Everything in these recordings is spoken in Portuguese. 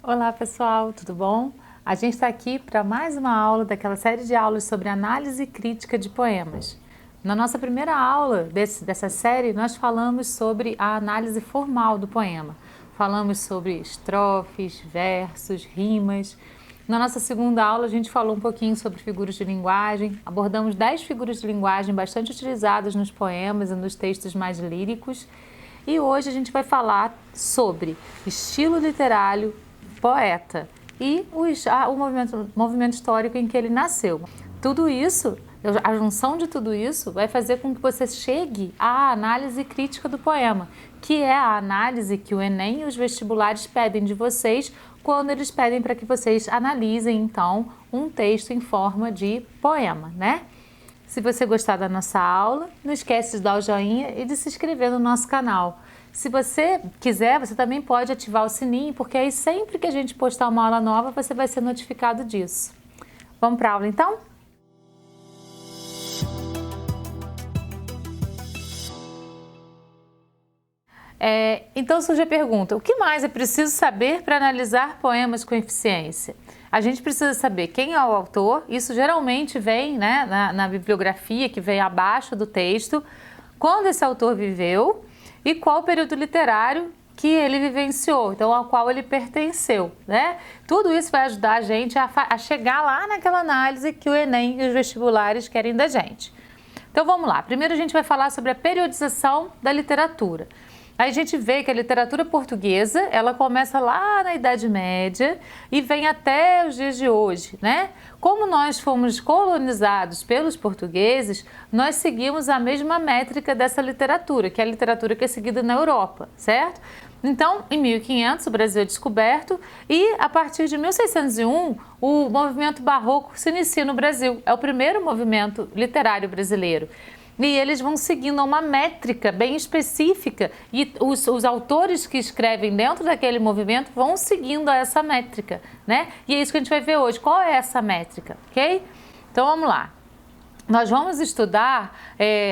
Olá pessoal, tudo bom? A gente está aqui para mais uma aula daquela série de aulas sobre análise crítica de poemas. Na nossa primeira aula dessa série, nós falamos sobre a análise formal do poema. Falamos sobre estrofes, versos, rimas. Na nossa segunda aula, a gente falou um pouquinho sobre figuras de linguagem. Abordamos 10 figuras de linguagem bastante utilizadas nos poemas e nos textos mais líricos. E hoje a gente vai falar sobre estilo literário, poeta e o movimento histórico em que ele nasceu. Tudo isso, a junção de tudo isso vai fazer com que você chegue à análise crítica do poema, que é a análise que o Enem e os vestibulares pedem de vocês quando eles pedem para que vocês analisem, então, um texto em forma de poema, né? Se você gostar da nossa aula, não esquece de dar o joinha e de se inscrever no nosso canal. Se você quiser, você também pode ativar o sininho, porque aí sempre que a gente postar uma aula nova, você vai ser notificado disso. Vamos para a aula então? Então surge a pergunta, o que mais é preciso saber para analisar poemas com eficiência? A gente precisa saber quem é o autor, isso geralmente vem, né, na bibliografia que vem abaixo do texto, quando esse autor viveu e qual período literário que ele vivenciou, então ao qual ele pertenceu, né? Tudo isso vai ajudar a gente a chegar lá naquela análise que o Enem e os vestibulares querem da gente. Então vamos lá, primeiro a gente vai falar sobre a periodização da literatura. Aí a gente vê que a literatura portuguesa, ela começa lá na Idade Média e vem até os dias de hoje, né? Como nós fomos colonizados pelos portugueses, nós seguimos a mesma métrica dessa literatura, que é a literatura que é seguida na Europa, certo? Então, em 1500, o Brasil é descoberto e, a partir de 1601, o movimento barroco se inicia no Brasil. É o primeiro movimento literário brasileiro. E eles vão seguindo uma métrica bem específica e os autores que escrevem dentro daquele movimento vão seguindo essa métrica, né? E é isso que a gente vai ver hoje. Qual é essa métrica, ok? Então vamos lá. Nós vamos estudar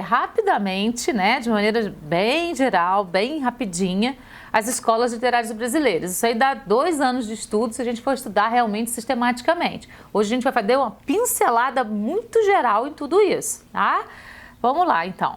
rapidamente, né, de maneira bem geral, bem rapidinha, as escolas literárias brasileiras. Isso aí dá 2 anos de estudo se a gente for estudar realmente sistematicamente. Hoje a gente vai fazer uma pincelada muito geral em tudo isso, tá? Vamos lá, então.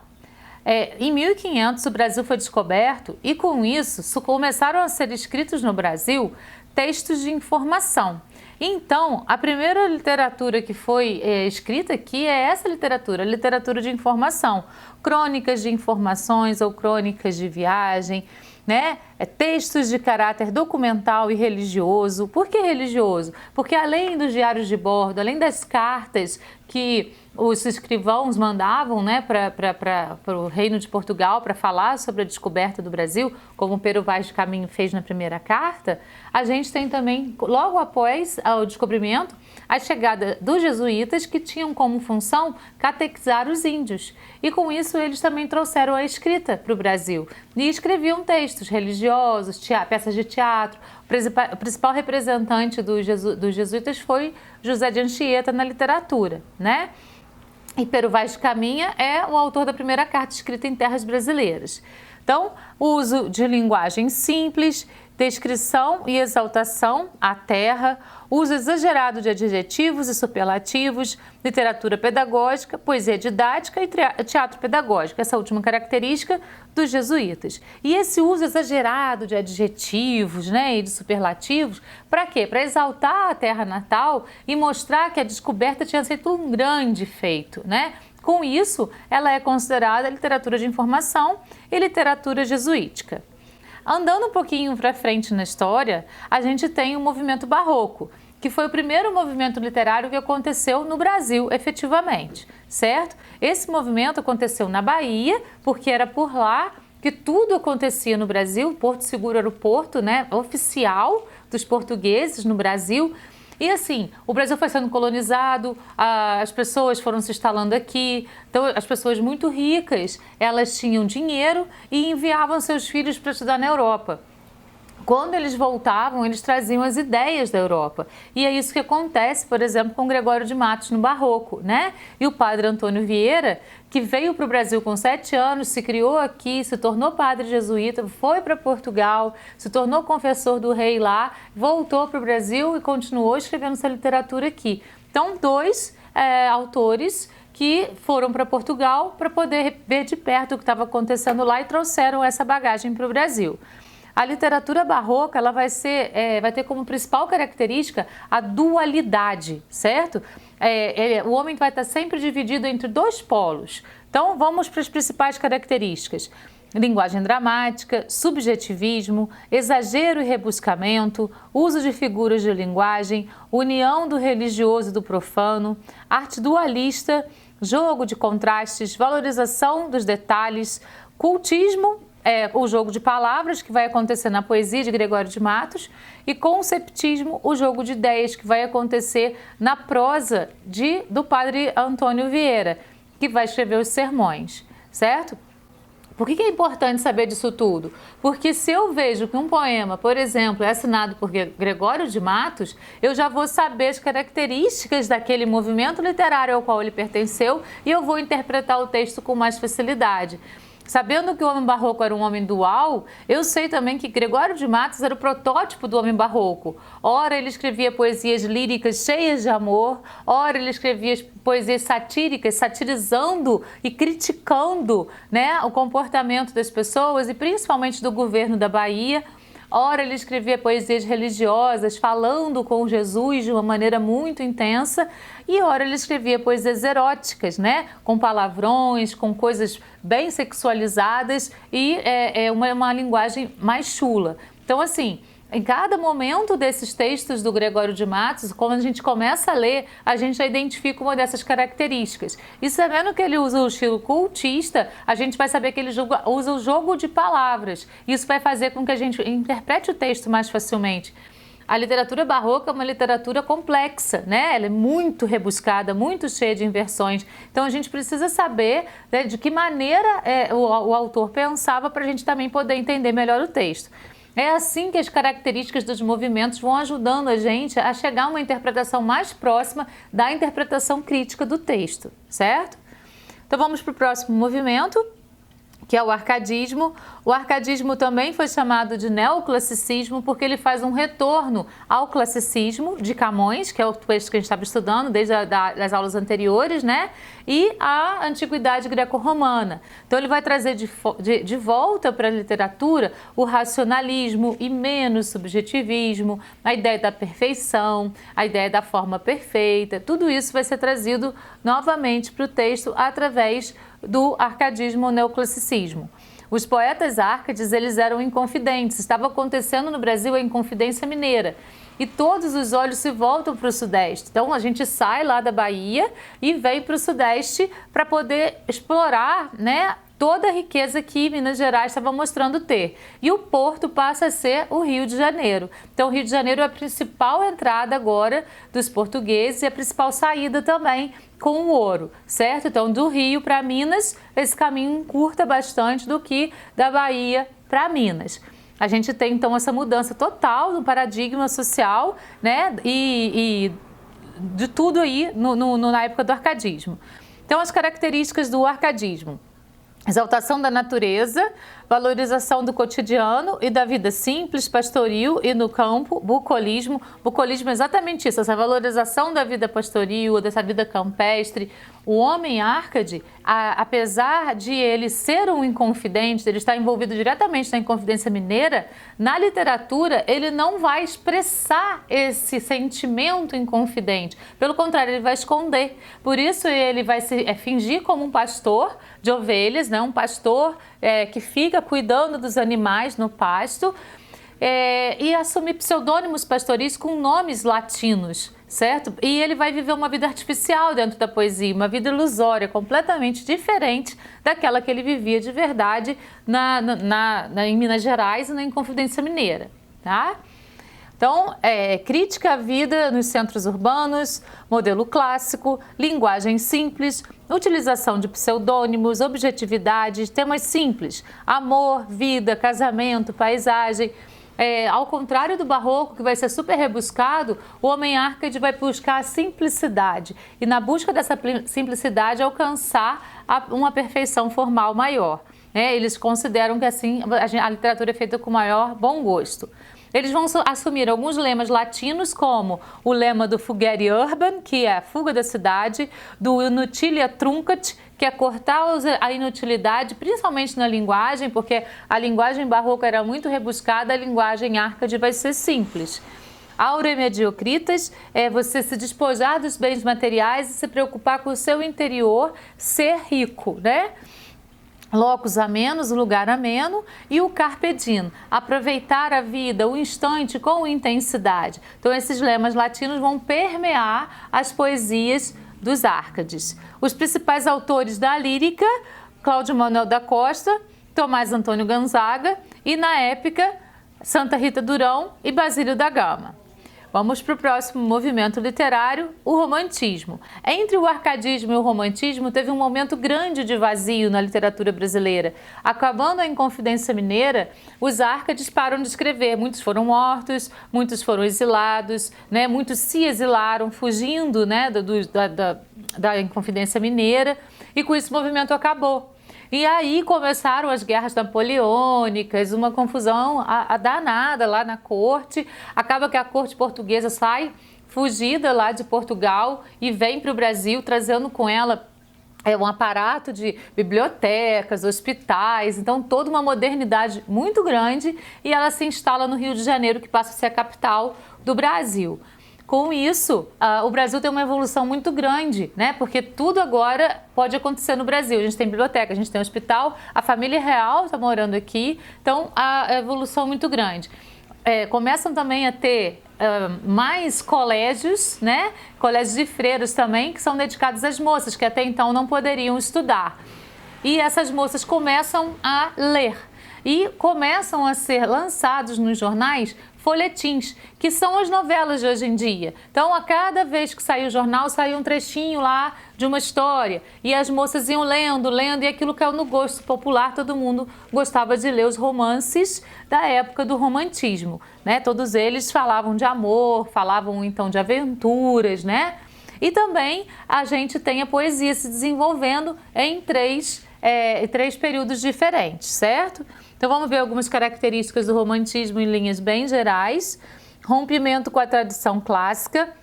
Em 1500, o Brasil foi descoberto e, com isso, começaram a ser escritos no Brasil textos de informação. Então, a primeira literatura que foi escrita aqui é essa literatura, a literatura de informação. Crônicas de informações ou crônicas de viagem, né? Textos de caráter documental e religioso. Por que religioso? Porque além dos diários de bordo, além das cartas que os escrivãos mandavam, né, para o Reino de Portugal para falar sobre a descoberta do Brasil, como o Pero Vaz de Caminho fez na primeira carta, a gente tem também, logo após o descobrimento, a chegada dos jesuítas que tinham como função catequizar os índios. E com isso eles também trouxeram a escrita para o Brasil e escreviam textos religiosos, peças de teatro. O principal representante dos jesuítas foi José de Anchieta na literatura, né? E Pero Vaz de Caminha é o autor da primeira carta escrita em terras brasileiras. Então, o uso de linguagem simples, descrição e exaltação à terra, uso exagerado de adjetivos e superlativos, literatura pedagógica, poesia didática e teatro pedagógico, essa última característica dos jesuítas. E esse uso exagerado de adjetivos, né, e de superlativos, para quê? Para exaltar a terra natal e mostrar que a descoberta tinha sido um grande feito, né? Com isso, ela é considerada literatura de informação e literatura jesuítica. Andando um pouquinho para frente na história, a gente tem o movimento barroco, que foi o primeiro movimento literário que aconteceu no Brasil, efetivamente, certo? Esse movimento aconteceu na Bahia, porque era por lá que tudo acontecia no Brasil. Porto Seguro era o porto, né, oficial dos portugueses no Brasil. E assim, o Brasil foi sendo colonizado, as pessoas foram se instalando aqui, então as pessoas muito ricas, elas tinham dinheiro e enviavam seus filhos para estudar na Europa. quando eles voltavam, eles traziam as ideias da Europa. E é isso que acontece, por exemplo, com Gregório de Matos no Barroco, né? E o padre Antônio Vieira, que veio para o Brasil com 7 anos, se criou aqui, se tornou padre jesuíta, foi para Portugal, se tornou confessor do rei lá, voltou para o Brasil e continuou escrevendo essa literatura aqui. Então, 2 autores que foram para Portugal para poder ver de perto o que estava acontecendo lá e trouxeram essa bagagem para o Brasil. A literatura barroca ela vai ter como principal característica a dualidade, certo? O homem vai estar sempre dividido entre 2 polos. Então, vamos para as principais características. Linguagem dramática, subjetivismo, exagero e rebuscamento, uso de figuras de linguagem, união do religioso e do profano, arte dualista, jogo de contrastes, valorização dos detalhes, cultismo, o jogo de palavras que vai acontecer na poesia de Gregório de Matos, e conceptismo, o jogo de ideias que vai acontecer na prosa do padre Antônio Vieira, que vai escrever os sermões, certo? Por que é importante saber disso tudo? Porque se eu vejo que um poema, por exemplo, é assinado por Gregório de Matos, eu já vou saber as características daquele movimento literário ao qual ele pertenceu e eu vou interpretar o texto com mais facilidade. Sabendo que o homem barroco era um homem dual, eu sei também que Gregório de Matos era o protótipo do homem barroco. Ora, ele escrevia poesias líricas cheias de amor, ora, ele escrevia poesias satíricas, satirizando e criticando, né, o comportamento das pessoas e principalmente do governo da Bahia. Ora, ele escrevia poesias religiosas, falando com Jesus de uma maneira muito intensa, e ora ele escrevia poesias eróticas, né? Com palavrões, com coisas bem sexualizadas e uma linguagem mais chula. Então, assim, em cada momento desses textos do Gregório de Matos, quando a gente começa a ler, a gente já identifica uma dessas características. E sabendo que ele usa o estilo cultista, a gente vai saber que ele usa o jogo de palavras. Isso vai fazer com que a gente interprete o texto mais facilmente. A literatura barroca é uma literatura complexa, né? Ela é muito rebuscada, muito cheia de inversões. Então a gente precisa saber, né, de que maneira o autor pensava para a gente também poder entender melhor o texto. É assim que as características dos movimentos vão ajudando a gente a chegar a uma interpretação mais próxima da interpretação crítica do texto, certo? Então vamos para o próximo movimento, que é o arcadismo. O arcadismo também foi chamado de neoclassicismo porque ele faz um retorno ao classicismo de Camões, que é o texto que a gente estava estudando desde as aulas anteriores, né? E a antiguidade greco-romana. Então ele vai trazer de volta para a literatura o racionalismo e menos subjetivismo, a ideia da perfeição, a ideia da forma perfeita. Tudo isso vai ser trazido novamente para o texto através do arcadismo ou neoclassicismo. Os poetas árcades, eles eram inconfidentes. Estava acontecendo no Brasil a Inconfidência Mineira. E todos os olhos se voltam para o Sudeste. Então, a gente sai lá da Bahia e vem para o Sudeste para poder explorar, né, toda a riqueza que Minas Gerais estava mostrando ter. E o porto passa a ser o Rio de Janeiro. Então, o Rio de Janeiro é a principal entrada agora dos portugueses e a principal saída também com o ouro, certo? Então, do Rio para Minas, esse caminho encurta bastante do que da Bahia para Minas. A gente tem, então, essa mudança total no paradigma social, né? E de tudo aí na época do arcadismo. Então, as características do arcadismo: exaltação da natureza, valorização do cotidiano e da vida simples, pastoril e no campo, bucolismo. Bucolismo é exatamente isso, essa valorização da vida pastoril, dessa vida campestre. O homem árcade, apesar de ele ser um inconfidente, ele está envolvido diretamente na Inconfidência Mineira, na literatura ele não vai expressar esse sentimento inconfidente. Pelo contrário, ele vai esconder. Por isso ele vai se fingir como um pastor de ovelhas, né? Um pastor que fica cuidando dos animais no pasto, e assumir pseudônimos pastoris com nomes latinos, certo? E ele vai viver uma vida artificial dentro da poesia, uma vida ilusória, completamente diferente daquela que ele vivia de verdade em Minas Gerais e na Inconfidência Mineira, tá? Então, crítica à vida nos centros urbanos, modelo clássico, linguagem simples, utilização de pseudônimos, objetividade, temas simples, amor, vida, casamento, paisagem. ao contrário do barroco, que vai ser super rebuscado, o homem Árcade vai buscar a simplicidade e, na busca dessa simplicidade, alcançar uma perfeição formal maior. Eles consideram que assim a literatura é feita com maior bom gosto. Eles vão assumir alguns lemas latinos, como o lema do Fugere Urban, que é a fuga da cidade, do Inutilia Truncat, que é cortar a inutilidade, principalmente na linguagem, porque a linguagem barroca era muito rebuscada, a linguagem Árcade vai ser simples. Aure Mediocritas é você se despojar dos bens materiais e se preocupar com o seu interior ser rico, né? Locus amenus, lugar ameno, e o carpe diem, aproveitar a vida, o instante com intensidade. Então esses lemas latinos vão permear as poesias dos Árcades. Os principais autores da lírica, Cláudio Manuel da Costa, Tomás Antônio Gonzaga e, na épica, Santa Rita Durão e Basílio da Gama. Vamos para o próximo movimento literário, o romantismo. Entre o arcadismo e o romantismo, teve um momento grande de vazio na literatura brasileira. Acabando a Inconfidência Mineira, os Árcades param de escrever. Muitos foram mortos, muitos foram exilados, né? Muitos se exilaram, fugindo, né, da Inconfidência Mineira, e com isso o movimento acabou. E aí começaram as guerras napoleônicas, uma confusão danada lá na corte. Acaba que a corte portuguesa sai fugida lá de Portugal e vem para o Brasil, trazendo com ela um aparato de bibliotecas, hospitais, então toda uma modernidade muito grande, e ela se instala no Rio de Janeiro, que passa a ser a capital do Brasil. Com isso, o Brasil tem uma evolução muito grande, né? Porque tudo agora pode acontecer no Brasil. A gente tem biblioteca, a gente tem hospital, a família real está morando aqui, então a evolução é muito grande. Começam também a ter mais colégios, né? Colégios de freiras também, que são dedicados às moças, que até então não poderiam estudar. E essas moças começam a ler e começam a ser lançados nos jornais folhetins, que são as novelas de hoje em dia. Então, a cada vez que saía o jornal, saía um trechinho lá de uma história, e as moças iam lendo, e aquilo caiu no gosto popular, todo mundo gostava de ler os romances da época do romantismo, né? Todos eles falavam de amor, falavam então de aventuras, né? E também a gente tem a poesia se desenvolvendo em três períodos diferentes, certo? Então vamos ver algumas características do romantismo em linhas bem gerais: rompimento com a tradição clássica,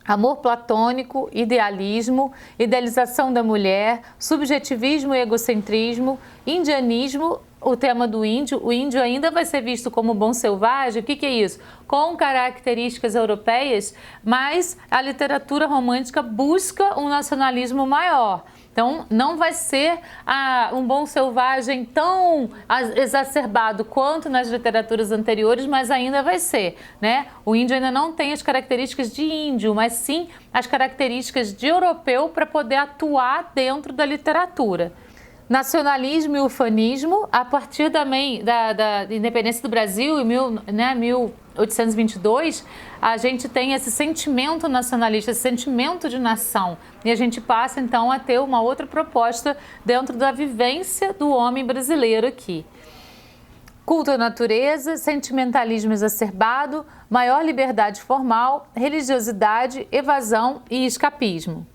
amor platônico, idealismo, idealização da mulher, subjetivismo e egocentrismo, indianismo, o tema do índio. O índio ainda vai ser visto como bom selvagem. O que é isso? Com características europeias, mas a literatura romântica busca um nacionalismo maior. Então, não vai ser um bom selvagem tão exacerbado quanto nas literaturas anteriores, mas ainda vai ser, né? O índio ainda não tem as características de índio, mas sim as características de europeu para poder atuar dentro da literatura. Nacionalismo e ufanismo, a partir da independência do Brasil, em 1822, a gente tem esse sentimento nacionalista, esse sentimento de nação, e a gente passa então a ter uma outra proposta dentro da vivência do homem brasileiro aqui. Culto à natureza, sentimentalismo exacerbado, maior liberdade formal, religiosidade, evasão e escapismo.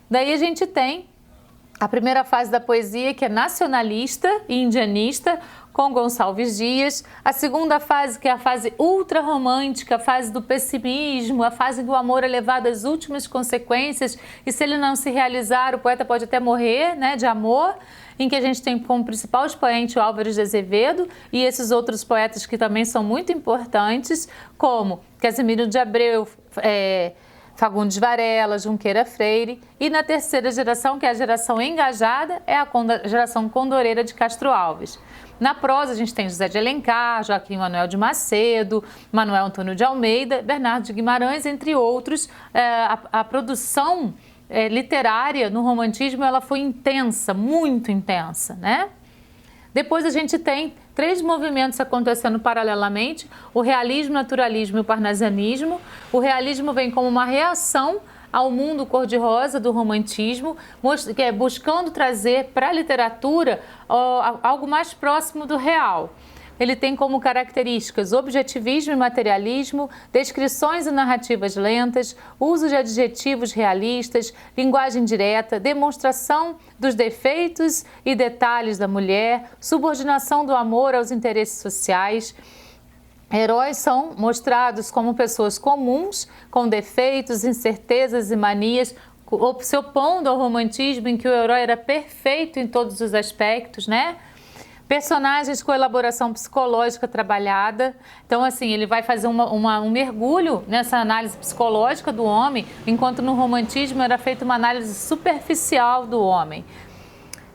Daí a gente tem a primeira fase da poesia, que é nacionalista e indianista, com Gonçalves Dias. A segunda fase, que é a fase ultrarromântica, a fase do pessimismo, a fase em que o amor é levado às últimas consequências, e se ele não se realizar, o poeta pode até morrer, né, de amor, em que a gente tem como principal expoente o Álvares de Azevedo e esses outros poetas que também são muito importantes, como Casimiro de Abreu, Fagundes Varela, Junqueira Freire, e na terceira geração, que é a geração engajada, é a geração condoreira de Castro Alves. Na prosa, a gente tem José de Alencar, Joaquim Manuel de Macedo, Manuel Antônio de Almeida, Bernardo de Guimarães, entre outros. A produção literária no romantismo ela foi intensa, muito intensa, né? Depois a gente tem três movimentos acontecendo paralelamente: o realismo, naturalismo e o parnasianismo. O realismo vem como uma reação ao mundo cor-de-rosa do romantismo, buscando trazer para a literatura algo mais próximo do real. ele tem como características objetivismo e materialismo, descrições e narrativas lentas, uso de adjetivos realistas, linguagem direta, demonstração dos defeitos e detalhes da mulher, subordinação do amor aos interesses sociais. Heróis são mostrados como pessoas comuns, com defeitos, incertezas e manias, se opondo ao romantismo em que o herói era perfeito em todos os aspectos, né? Personagens com elaboração psicológica trabalhada. Então, assim, ele vai fazer um mergulho nessa análise psicológica do homem, enquanto no romantismo era feita uma análise superficial do homem.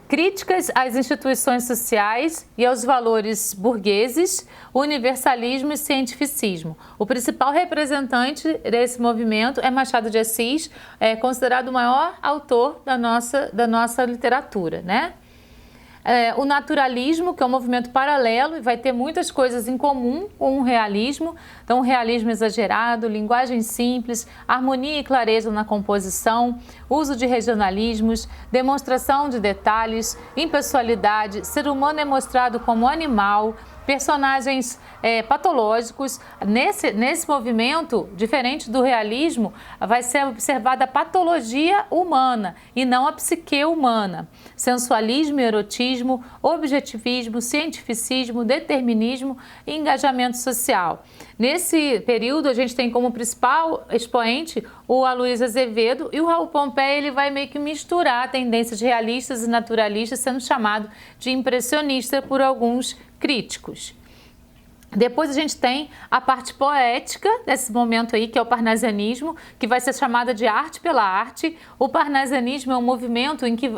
Críticas às instituições sociais e aos valores burgueses, universalismo e cientificismo. O principal representante desse movimento é Machado de Assis, considerado o maior autor da nossa literatura, né? O naturalismo, que é um movimento paralelo e vai ter muitas coisas em comum com o realismo. Então, o realismo exagerado, linguagem simples, harmonia e clareza na composição, uso de regionalismos, demonstração de detalhes, impessoalidade, ser humano é mostrado como animal, personagens patológicos. Nesse movimento, diferente do realismo, vai ser observada a patologia humana e não a psique humana. Sensualismo e erotismo, objetivismo, cientificismo, determinismo e engajamento social. Nesse período, a gente tem como principal expoente o Aloysio Azevedo, e o Raul Pompeia ele vai meio que misturar tendências realistas e naturalistas, sendo chamado de impressionista por alguns críticos. Depois a gente tem a parte poética desse momento aí, que é o parnasianismo, que vai ser chamada de arte pela arte. O parnasianismo é um movimento em que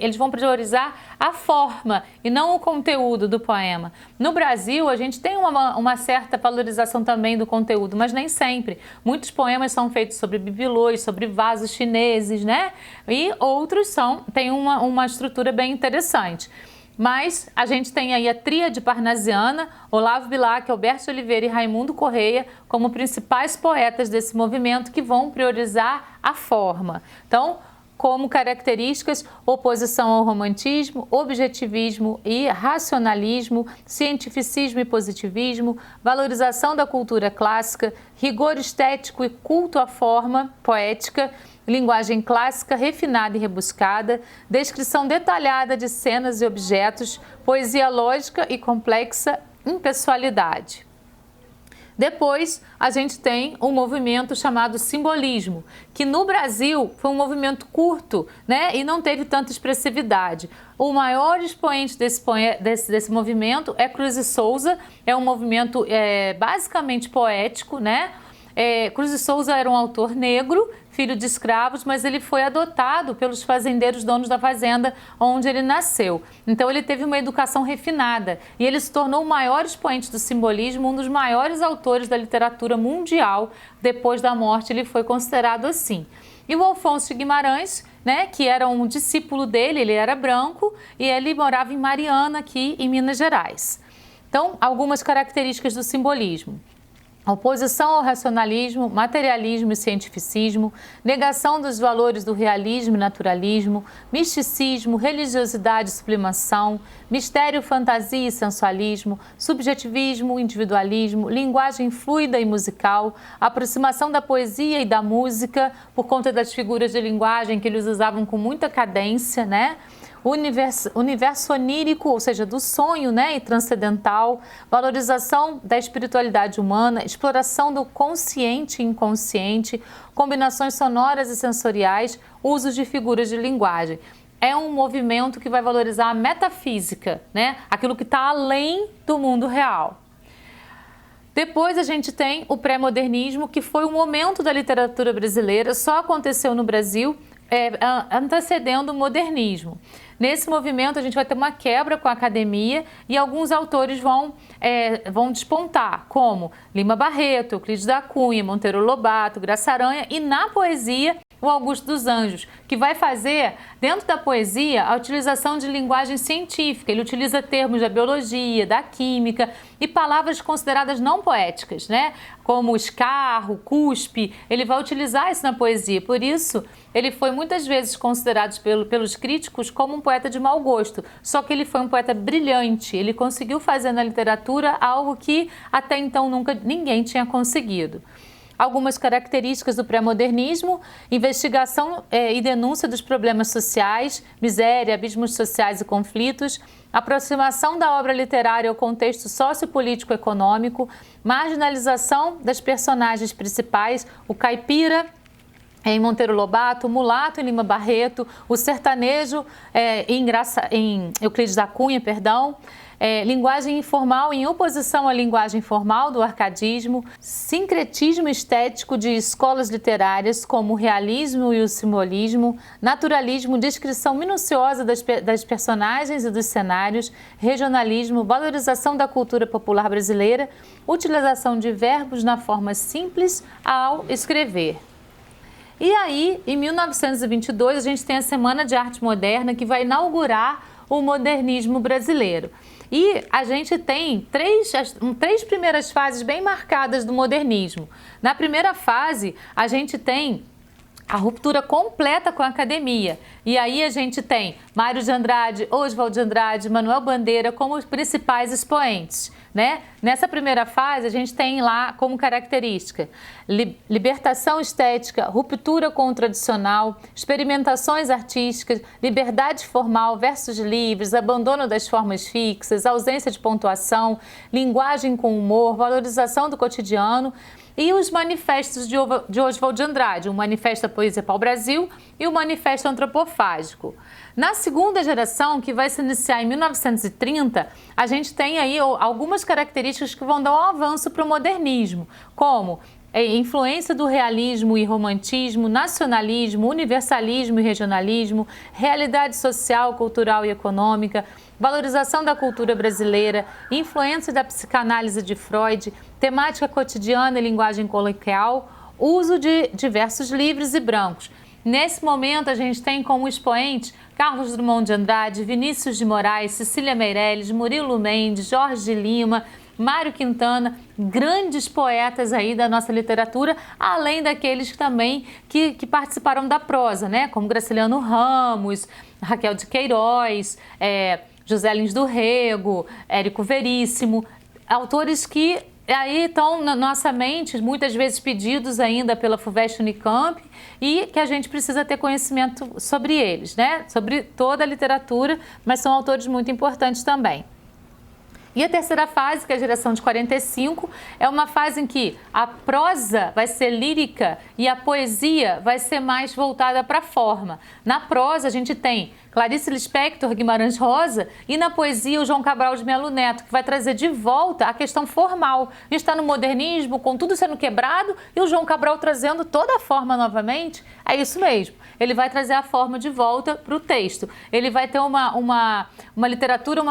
eles vão priorizar a forma e não o conteúdo do poema. No Brasil, a gente tem uma certa valorização também do conteúdo, mas nem sempre. Muitos poemas são feitos sobre bibelôs, sobre vasos chineses, né? E outros têm uma estrutura bem interessante. Mas a gente tem aí a tríade parnasiana, Olavo Bilac, Alberto Oliveira e Raimundo Correia, como principais poetas desse movimento que vão priorizar a forma. Então, como características, oposição ao romantismo, objetivismo e racionalismo, cientificismo e positivismo, valorização da cultura clássica, rigor estético e culto à forma poética, linguagem clássica, refinada e rebuscada, descrição detalhada de cenas e objetos, poesia lógica e complexa, impessoalidade. Depois, a gente tem um movimento chamado simbolismo, que no Brasil foi um movimento curto, né, e não teve tanta expressividade. O maior expoente desse movimento é Cruz e Souza, é um movimento basicamente poético, né? Cruz e Souza era um autor negro, filho de escravos, mas ele foi adotado pelos fazendeiros donos da fazenda onde ele nasceu. Então ele teve uma educação refinada e ele se tornou o maior expoente do simbolismo, um dos maiores autores da literatura mundial. Depois da morte ele foi considerado assim. E o Alfonso de Guimarães, né, que era um discípulo dele, ele era branco e ele morava em Mariana, aqui em Minas Gerais. Então, algumas características do simbolismo. Oposição ao racionalismo, materialismo e cientificismo, negação dos valores do realismo e naturalismo, misticismo, religiosidade e sublimação, mistério, fantasia e sensualismo, subjetivismo, individualismo, linguagem fluida e musical, aproximação da poesia e da música, por conta das figuras de linguagem que eles usavam com muita cadência, né? Universo onírico, ou seja, do sonho, né, e transcendental, valorização da espiritualidade humana, exploração do consciente e inconsciente, combinações sonoras e sensoriais, usos de figuras de linguagem. É um movimento que vai valorizar a metafísica, né, aquilo que está além do mundo real. Depois a gente tem o pré-modernismo, que foi um momento da literatura brasileira, só aconteceu no Brasil, antecedendo o modernismo. Nesse movimento a gente vai ter uma quebra com a academia e alguns autores vão despontar, como Lima Barreto, Euclides da Cunha, Monteiro Lobato, Graça Aranha, e na poesia o Augusto dos Anjos, que vai fazer, dentro da poesia, a utilização de linguagem científica. Ele utiliza termos da biologia, da química e palavras consideradas não poéticas, né? Como escarro, cuspe. Ele vai utilizar isso na poesia. Por isso, ele foi muitas vezes considerado pelos críticos como um poeta de mau gosto. Só que ele foi um poeta brilhante. Ele conseguiu fazer na literatura algo que até então nunca ninguém tinha conseguido. Algumas características do pré-modernismo: investigação e denúncia dos problemas sociais, miséria, abismos sociais e conflitos, aproximação da obra literária ao contexto sociopolítico-econômico, marginalização das personagens principais, o caipira em Monteiro Lobato, o mulato em Lima Barreto, o sertanejo em Euclides da Cunha, linguagem informal em oposição à linguagem formal do arcadismo, sincretismo estético de escolas literárias como o realismo e o simbolismo, naturalismo, descrição minuciosa das personagens e dos cenários, regionalismo, valorização da cultura popular brasileira, utilização de verbos na forma simples ao escrever. E aí, em 1922, a gente tem a Semana de Arte Moderna, que vai inaugurar o modernismo brasileiro. E a gente tem três primeiras fases bem marcadas do modernismo. Na primeira fase, a gente tem a ruptura completa com a academia. E aí a gente tem Mário de Andrade, Oswald de Andrade, Manuel Bandeira como os principais expoentes, né? Nessa primeira fase, a gente tem lá como característica libertação estética, ruptura com o tradicional, experimentações artísticas, liberdade formal, versos livres, abandono das formas fixas, ausência de pontuação, linguagem com humor, valorização do cotidiano. E os manifestos de Oswald de Andrade, o Manifesto da Poesia Pau-Brasil e o Manifesto Antropofágico. Na segunda geração, que vai se iniciar em 1930, a gente tem aí algumas características que vão dar um avanço para o modernismo, como influência do realismo e romantismo, nacionalismo, universalismo e regionalismo, realidade social, cultural e econômica, valorização da cultura brasileira, influência da psicanálise de Freud, temática cotidiana e linguagem coloquial, uso de versos livres e brancos. Nesse momento, a gente tem como expoente Carlos Drummond de Andrade, Vinícius de Moraes, Cecília Meirelles, Murilo Mendes, Jorge de Lima, Mário Quintana, grandes poetas aí da nossa literatura, além daqueles também que participaram da prosa, né? Como Graciliano Ramos, Raquel de Queiroz, José Lins do Rego, Érico Veríssimo, autores que aí estão na nossa mente, muitas vezes pedidos ainda pela FUVEST Unicamp, e que a gente precisa ter conhecimento sobre eles, né? Sobre toda a literatura, mas são autores muito importantes também. E a terceira fase, que é a geração de 45, é uma fase em que a prosa vai ser lírica e a poesia vai ser mais voltada para a forma. Na prosa, a gente tem Clarice Lispector, Guimarães Rosa, e na poesia o João Cabral de Melo Neto, que vai trazer de volta a questão formal. A gente está no modernismo, com tudo sendo quebrado, e o João Cabral trazendo toda a forma novamente. É isso mesmo. Ele vai trazer a forma de volta para o texto. Ele vai ter uma literatura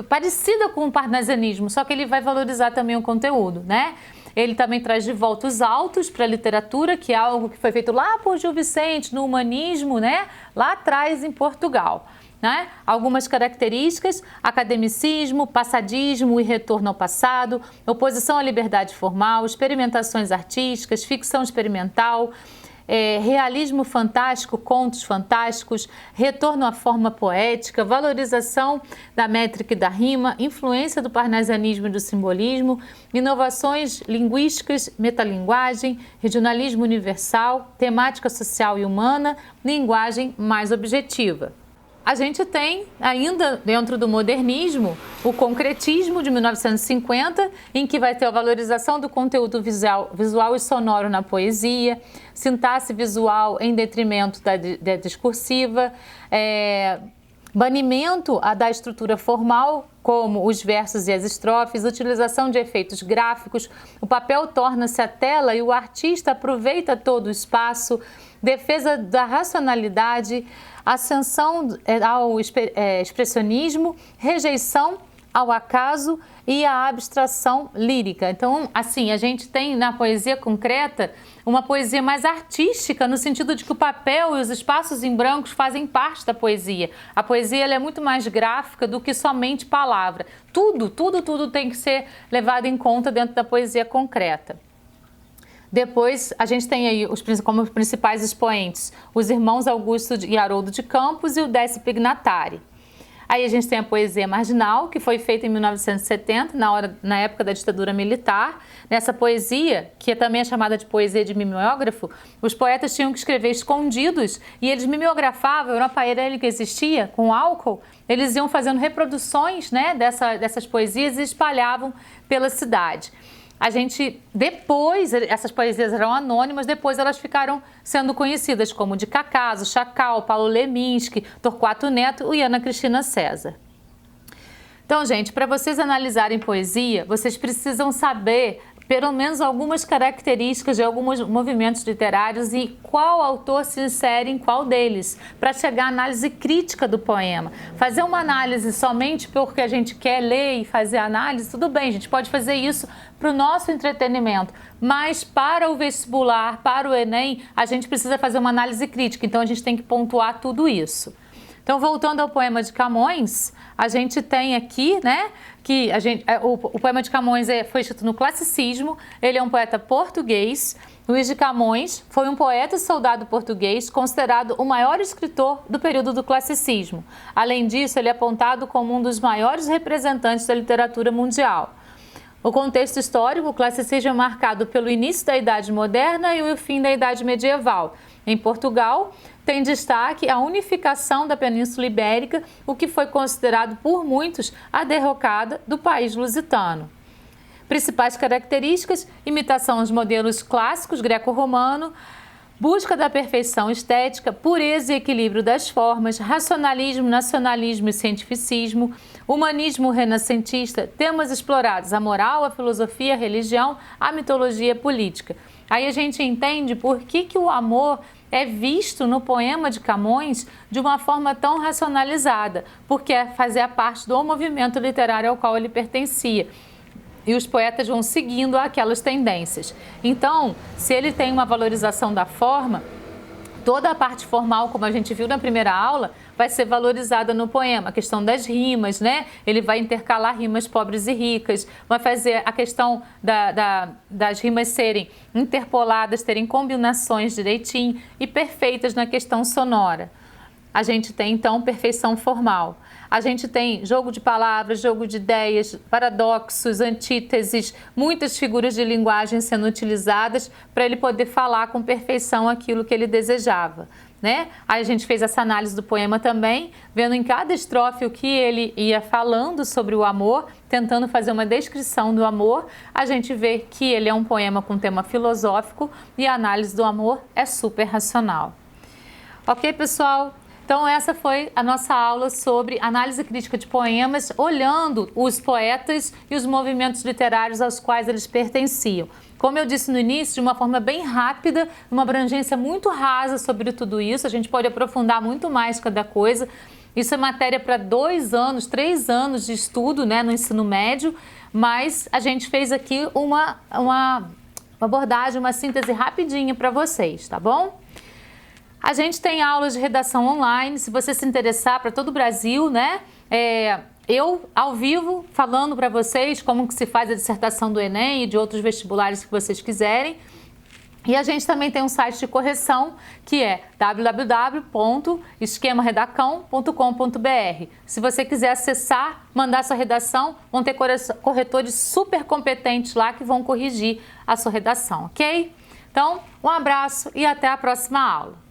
parecida com o parnasianismo, só que ele vai valorizar também o conteúdo, né? Ele também traz de volta os autos para a literatura, que é algo que foi feito lá por Gil Vicente, no humanismo, né? Lá atrás em Portugal, né? Algumas características: academicismo, passadismo e retorno ao passado, oposição à liberdade formal, experimentações artísticas, ficção experimental, realismo fantástico, contos fantásticos, retorno à forma poética, valorização da métrica e da rima, influência do parnasianismo e do simbolismo, inovações linguísticas, metalinguagem, regionalismo universal, temática social e humana, linguagem mais objetiva. A gente tem, ainda dentro do modernismo, o concretismo de 1950, em que vai ter a valorização do conteúdo visual e sonoro na poesia, sintaxe visual em detrimento da discursiva, banimento da estrutura formal, como os versos e as estrofes, utilização de efeitos gráficos, o papel torna-se a tela e o artista aproveita todo o espaço, defesa da racionalidade, ascensão ao expressionismo, rejeição ao acaso e à abstração lírica. Então, assim, a gente tem na poesia concreta uma poesia mais artística, no sentido de que o papel e os espaços em brancos fazem parte da poesia. A poesia ela é muito mais gráfica do que somente palavra. Tudo tem que ser levado em conta dentro da poesia concreta. Depois, a gente tem aí como principais expoentes os irmãos Augusto e Haroldo de Campos e o Décio Pignatari. Aí a gente tem a poesia marginal, que foi feita em 1970, na época da ditadura militar. Nessa poesia, que também é chamada de poesia de mimeógrafo, os poetas tinham que escrever escondidos e eles mimeografavam, era uma aparelho que existia com álcool, eles iam fazendo reproduções, né, dessas poesias e espalhavam pela cidade. Depois, essas poesias eram anônimas, depois elas ficaram sendo conhecidas como de Cacaso, Chacal, Paulo Leminski, Torquato Neto e Ana Cristina César. Então, gente, para vocês analisarem poesia, vocês precisam saber pelo menos algumas características de alguns movimentos literários e qual autor se insere em qual deles, para chegar à análise crítica do poema. Fazer uma análise somente porque a gente quer ler e fazer análise, tudo bem, a gente pode fazer isso para o nosso entretenimento, mas para o vestibular, para o Enem, a gente precisa fazer uma análise crítica, então a gente tem que pontuar tudo isso. Então, voltando ao poema de Camões, a gente tem aqui, né, que o poema de Camões foi escrito no classicismo, ele é um poeta português. Luís de Camões foi um poeta e soldado português, considerado o maior escritor do período do classicismo. Além disso, ele é apontado como um dos maiores representantes da literatura mundial. O contexto histórico, o classicismo é marcado pelo início da Idade Moderna e o fim da Idade Medieval. Em Portugal, tem destaque a unificação da Península Ibérica, o que foi considerado por muitos a derrocada do país lusitano. Principais características: imitação aos modelos clássicos greco-romano, busca da perfeição estética, pureza e equilíbrio das formas, racionalismo, nacionalismo e cientificismo, humanismo renascentista, temas explorados: a moral, a filosofia, a religião, a mitologia política. Aí a gente entende por que o amor é visto no poema de Camões de uma forma tão racionalizada, porque fazia parte do movimento literário ao qual ele pertencia. E os poetas vão seguindo aquelas tendências. Então, se ele tem uma valorização da forma, toda a parte formal, como a gente viu na primeira aula, vai ser valorizada no poema. A questão das rimas, né? Ele vai intercalar rimas pobres e ricas, vai fazer a questão das rimas serem interpoladas, terem combinações direitinho e perfeitas na questão sonora. A gente tem, então, perfeição formal. A gente tem jogo de palavras, jogo de ideias, paradoxos, antíteses, muitas figuras de linguagem sendo utilizadas para ele poder falar com perfeição aquilo que ele desejava, né? Aí a gente fez essa análise do poema também, vendo em cada estrofe o que ele ia falando sobre o amor, tentando fazer uma descrição do amor. A gente vê que ele é um poema com tema filosófico e a análise do amor é super racional. Ok, pessoal? Então essa foi a nossa aula sobre análise crítica de poemas, olhando os poetas e os movimentos literários aos quais eles pertenciam. Como eu disse no início, de uma forma bem rápida, uma abrangência muito rasa sobre tudo isso, a gente pode aprofundar muito mais cada coisa. Isso é matéria para 2 anos, 3 anos de estudo, né, no ensino médio, mas a gente fez aqui uma abordagem, uma síntese rapidinha para vocês, tá bom? A gente tem aulas de redação online, se você se interessar, para todo o Brasil, né? Eu, ao vivo, falando para vocês como que se faz a dissertação do Enem e de outros vestibulares que vocês quiserem. E a gente também tem um site de correção, que é www.esquemaredacão.com.br. Se você quiser acessar, mandar sua redação, vão ter corretores super competentes lá que vão corrigir a sua redação, ok? Então, um abraço e até a próxima aula.